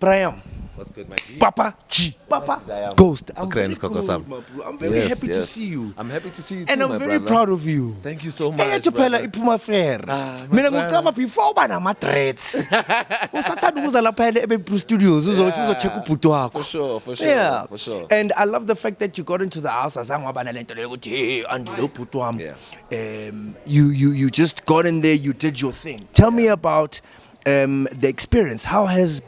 Brian. What's good, my G? Papa G. Papa Ghost. I'm Okay, very let's go, cool, Sam. my bro. I'm very happy to see you. I'm happy to see you too, And I'm my very brother. proud of you. Thank you so much, Hey, phela brother. iphuma fair. My Mina brother. ngicaba before bana ama threats. Usathanda ukuza lapha eBru Studios uzo check ubhuti wakho. For sure, for sure, Yeah. for sure. And I love the fact that you got into the house azange waba nalento leyo ukuthi hey andilo ubhuti wami. Yeah. You just got in there, you did your thing. Tell me about the experience. How has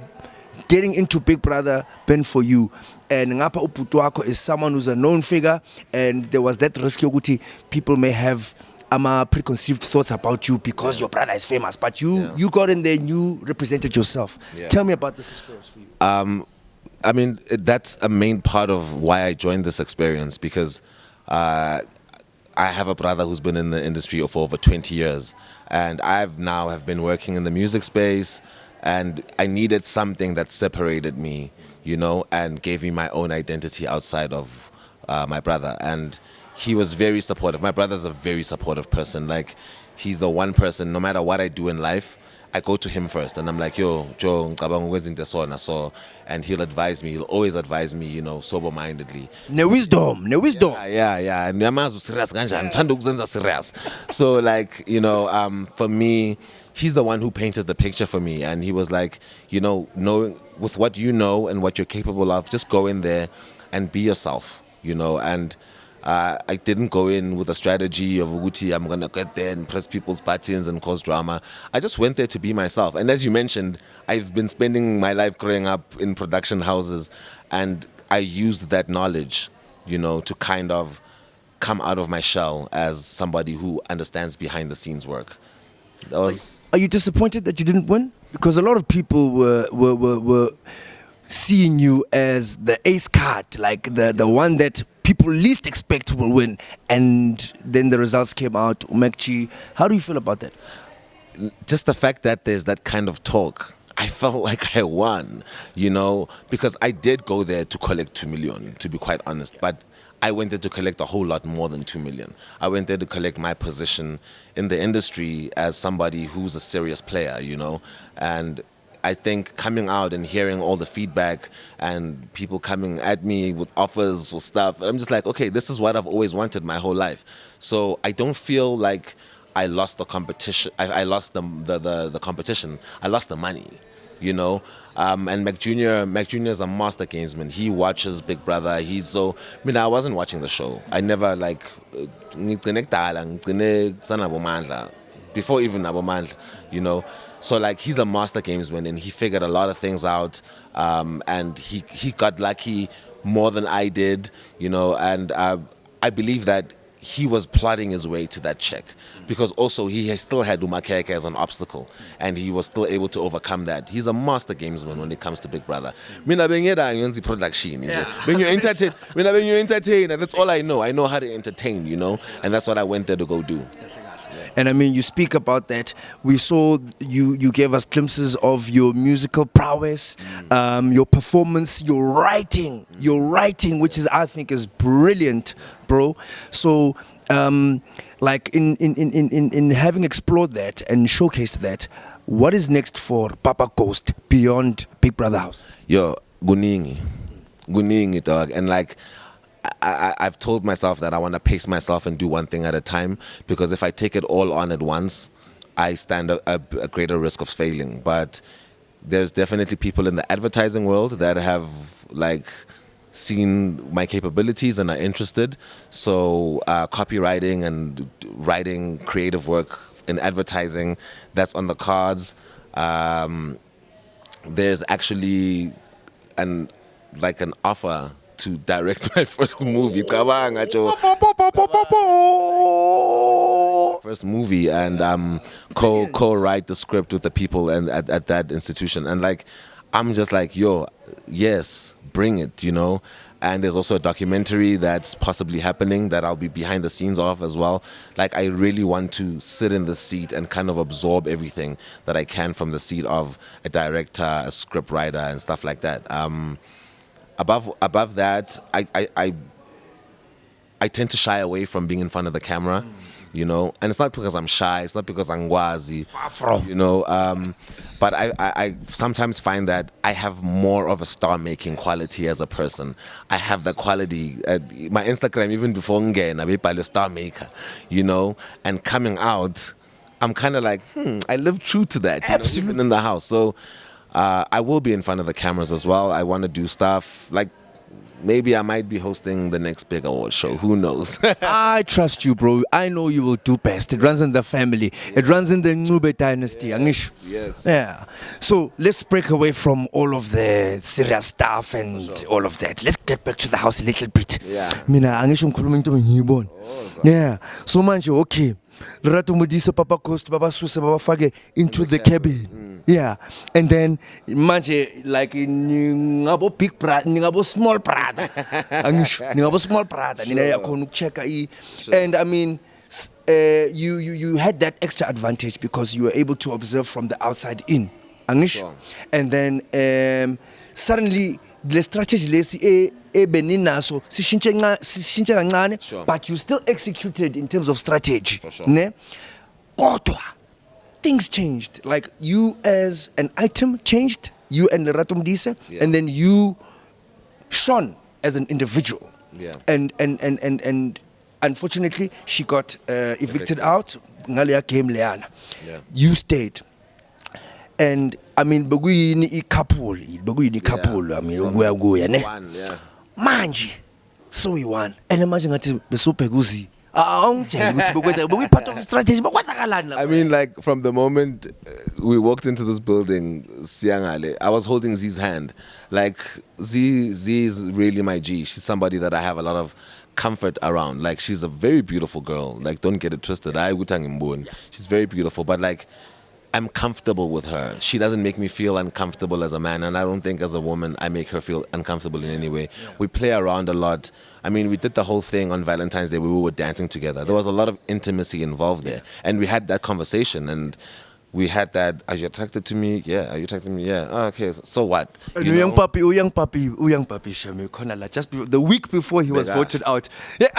getting into Big Brother been for you? And ngapha ubhuti wakho is someone who's a known figure, and there was that risk yokuthi people may have preconceived thoughts about you because your brother is famous, but you got in there and you represented yourself. Tell me about this experience for you. I mean, that's a main part of why I joined this experience, because I have a brother who's been in the industry for over 20 years, and have been working in the music space, and I needed something that separated me, you know, and gave me my own identity outside of my brother. And he was very supportive. My brother's a very supportive person. Like, he's the one person, no matter what I do in life, I go to him first, and I'm like, yo, Joe, ngicabanga ukwenza into so na so, and he'll advise me. He'll always advise me, you know, sober-mindedly. Ne wisdom. Yeah. And Nyamazu serious kanjani, ngithanda ukuzenza serious. So, like, you know, for me, he's the one who painted the picture for me, and he was like, you know, knowing with what you know and what you're capable of, just go in there and be yourself, you know. And I didn't go in with a strategy of Uguti, I'm gonna get there and press people's buttons and cause drama. I just went there to be myself. And as you mentioned, I've been spending my life growing up in production houses, and I used that knowledge, you know, to kind of come out of my shell as somebody who understands behind the scenes work. That was. Are you disappointed that you didn't win? Because a lot of people were seeing you as the ace card, like the one that people least expect will win, and then the results came out. Umekchi, how do you feel about that? Just the fact that there's that kind of talk, I felt like I won, you know, because I did go there to collect 2 million, to be quite honest, but I went there to collect a whole lot more than 2 million. I went there to collect my position in the industry as somebody who's a serious player, you know. And I think coming out and hearing all the feedback and people coming at me with offers for stuff, I'm just like, okay, this is what I've always wanted my whole life. So I don't feel like I lost the competition. I lost the competition. I lost the money, you know. And Mac Jr. is a master gamesman. He watches Big Brother. I wasn't watching the show. I never before even Abomandla, you know. So like, he's a master gamesman, and he figured a lot of things out, and he got lucky more than I did, you know. And I believe that he was plotting his way to that check, because also he still had Umakeke as an obstacle, and he was still able to overcome that. He's a master gamesman when it comes to Big Brother. Mina bengiyeda ngenza production, when you entertain, when you entertain, that's all I know. I know how to entertain, you know, and that's what I went there to go do. And I mean, you speak about that. We saw you gave us glimpses of your musical prowess, your performance, your writing, which is, I think, is brilliant, bro. So, like in having explored that and showcased that, what is next for Papa Ghost beyond Big Brother House? Yo, guningi, dog, and like, I've told myself that I want to pace myself and do one thing at a time, because if I take it all on at once, I stand a greater risk of failing. But there's definitely people in the advertising world that have like seen my capabilities and are interested. So copywriting and writing creative work in advertising, that's on the cards. There's actually an offer to direct my first movie. First movie, and co-write the script with the people and at that institution. And like, I'm just like, yo, yes, bring it, you know. And there's also a documentary that's possibly happening that I'll be behind the scenes of as well. Like, I really want to sit in the seat and kind of absorb everything that I can from the seat of a director, a script writer, and stuff like that. Above that, I tend to shy away from being in front of the camera, you know. And it's not because I'm shy, it's not because I'm ngwazi, Far from. you know. But I sometimes find that I have more of a star-making quality as a person. I have that quality. My Instagram, even before ngena, a star maker, you know. And coming out, I'm kind of like, I live true to that, you know, even in the house. So I will be in front of the cameras as well. I want to do stuff like maybe I might be hosting the next big award show. Who knows? I trust you, bro. I know you will do best. It runs in the family. It runs in the Ncube dynasty. Yes. Yeah. So let's break away from all of the serious stuff and all of that. Let's get back to the house a little bit. Yeah. Mina angisho ngikhuluma into engiyibona. Yeah. So manje okay. Lerato Modise, Papa Coast, Baba Suse, Baba Fage into the cabin. Yeah. And then manje like ngabo big brother, ngabo small brother. Angisho, ngabo small brother. Nina yakhona ukuchecka and I mean you had that extra advantage because you were able to observe from the outside in. Angisho. Sure. And then suddenly the strategy lesi ebeninaso sishintshe kancane, Sure. but you still executed in terms of strategy. For sure. Ne? Kodwa things changed. Like you as an item changed, you and Lerato Modise, Yeah. and then you shone as an individual. Yeah. And unfortunately she got evicted out. Ngale game leana. Yeah. You stayed. And I mean bekuyini couple, I mean ukuya ne. One, yeah. Manje so we won. And manje ngathi besubheka uzi. Awungitshela ukuthi bekwenza bekuyipart of strategy bekwenzakalani la. I mean, like from the moment we walked into this building, Siangale, I was holding Z's hand. Like Z is really my G. She's somebody that I have a lot of comfort around. Like she's a very beautiful girl. Like don't get it twisted. She's very beautiful, but like I'm comfortable with her. She doesn't make me feel uncomfortable as a man, and I don't think as a woman I make her feel uncomfortable in any way. Yeah. We play around a lot. I mean, we did the whole thing on Valentine's Day where we were dancing together. There was a lot of intimacy involved there, and we had that conversation, and we had that, are you attracted to me? Yeah. Are you attracted to me? Yeah. Oh, okay, so what? You young puppy, Shami, Konala, just the week before he was voted out. Yeah.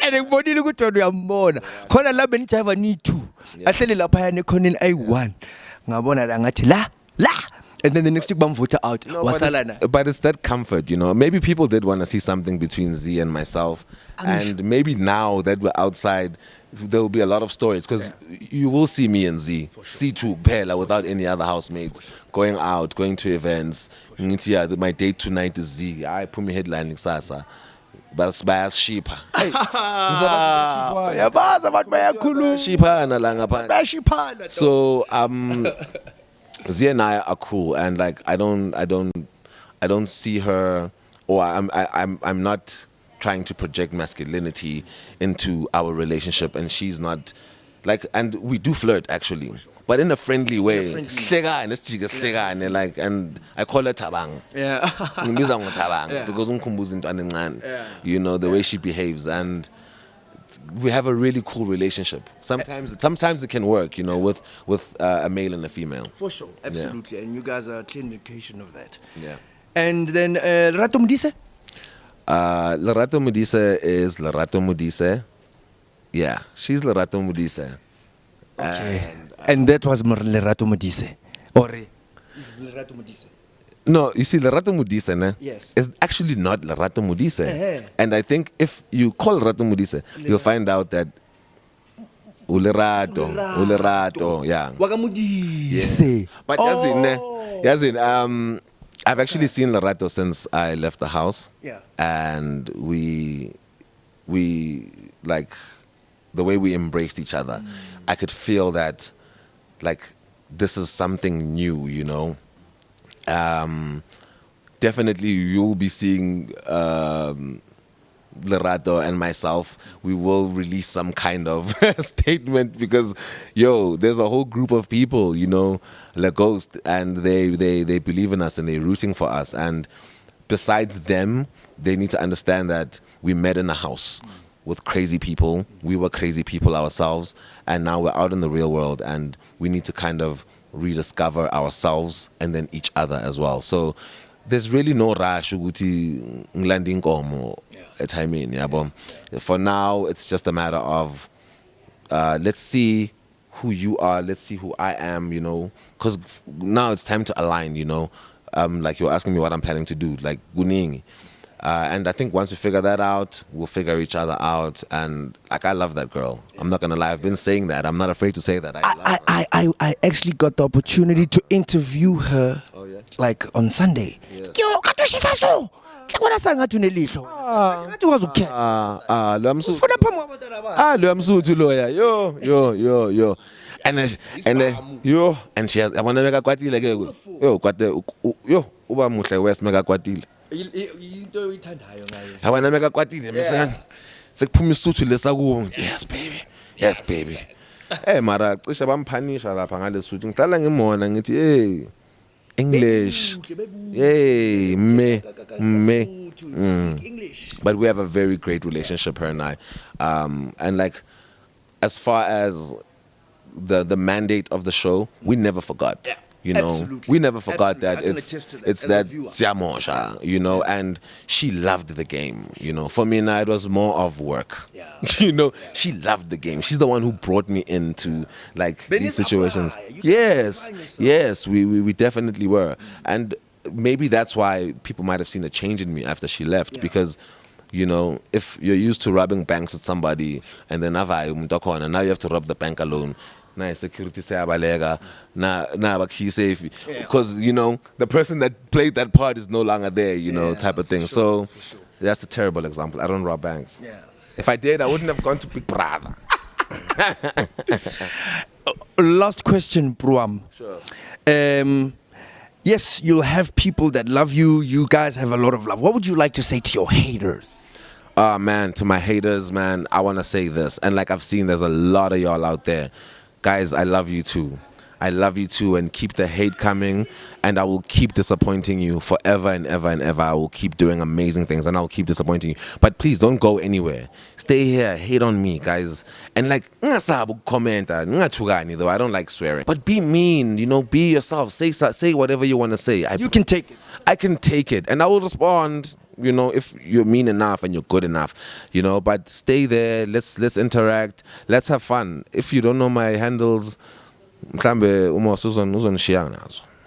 And everybody look at you, I'm born. Kona la benitha need two. Ahlele lapha yana khona I1. Ngabona la ngathi la. And then the next week bamvota out. No, but it's that comfort, you know. Maybe people did want to see something between Z and myself. And maybe now that we're outside, there will be a lot of stories because you will see me and Z, C2 Pela without any other housemates, going out, going to events. Yeah, my date tonight is Z. I put me headlining Sasa. But sheep. So Z and I are cool, and like I don't see her, or I'm not trying to project masculinity into our relationship, and she's not like, and we do flirt actually, but in a friendly way. And like, and I call her Tabang. Yeah. Because you know the way she behaves, and we have a really cool relationship. Sometimes it can work, you know, with a male and a female. For sure, absolutely, and you guys are a clear indication of that. Yeah. And then Lerato Modise? Lerato Modise is Lerato Modise. Yeah, she's Lerato Modise. Okay. And that was Lerato Modise. Or is Lerato Modise? No, you see, Lerato Modise, ne? Yes. Is actually not Lerato Modise. And I think if you call Lerato Modise, you'll find out that Ulerato, yeah. Wagamudise. Yes. But Yazin, I've actually seen Lerato since I left the house. Yeah. And we like the way we embraced each other. I could feel that, like, this is something new, you know. Definitely you'll be seeing Lerato and myself. We will release some kind of statement because, there's a whole group of people, you know, La Ghost, and they believe in us and they're rooting for us. And besides them, they need to understand that we met in a house with crazy people. We were crazy people ourselves, and now we're out in the real world, and we need to kind of rediscover ourselves and then each other as well. So there's really no rush ukuthi ngilande inkomo at timing, yeah. For now, it's just a matter of let's see who you are. Let's see who I am. Because now it's time to align. Like you're asking me what I'm planning to do, like guning. And I think once we figure that out, we'll figure each other out. And like, I love that girl. I'm not gonna lie. I've been saying that. I'm not afraid to say that. I love her. I actually got the opportunity to interview her. Oh, yeah? Like on Sunday. Yes. Yo, katoshisa so. Kekona sanga tunelihlo. Ngathi wazukhetha. Lo msuthu. Ufuna phambi kwabantwana bakhe. Lo msuthu loya. Yo. And she has yabona mekakwatile ke. Yo, uba muhle West mekakwatile. Into oyithandayo ngayo. Yabona mekakwatile mse. Sekuphuma isuthu lesakubo. Yes baby. Mara cishe bamphanisha lapha ngalesuthu. Ngidala ngimona ngithi hey English. Hey, me. But we have a very great relationship, her and I. And like, as far as the mandate of the show, we never forgot. Absolutely. We never forgot that Absolutely. I can attest to that it's as a that viewer. Siamosha, and she loved the game. For me now it was more of work. Yeah. She loved the game. She's the one who brought me into like But these it's situations. apply. You can't find yourself. Yes, we definitely were. And maybe that's why people might have seen a change in me after she left, because if you're used to robbing banks with somebody and then now you have to rob the bank alone. Nice security say abalega na key safe, because the person that played that part is no longer there, type of thing. So that's a terrible example. I don't rob banks. If I did, I wouldn't have gone to Big Brother. Last question, Bruam. Sure. Yes, you'll have people that love you. You guys have a lot of love. What would you like to say to your haters? Man, to my haters, man, I want to say this. And like I've seen, there's a lot of y'all out there. Guys, I love you too. I love you too, and keep the hate coming, and I will keep disappointing you forever and ever and ever. I will keep doing amazing things, and I will keep disappointing you. But please don't go anywhere. Stay here, hate on me, guys. And like, comment, though I don't like swearing. But be mean, be yourself. Say whatever you want to say. You can take it. I can take it, and I will respond. If you're mean enough and you're good enough, but stay there. Let's interact. Let's have fun. If you don't know my handles,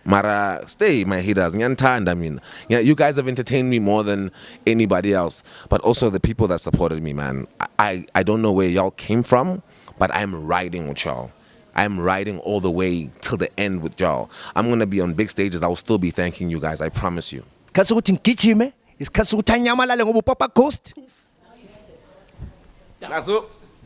mara stay, my haters. You guys have entertained me more than anybody else, but also the people that supported me, man. I don't know where y'all came from, but I'm riding with y'all. I'm riding all the way till the end with y'all. I'm gonna be on big stages. I will still be thanking you guys. I promise you. Isikhathi sokuthi anyamalale ngoba upapa ghost. That's it.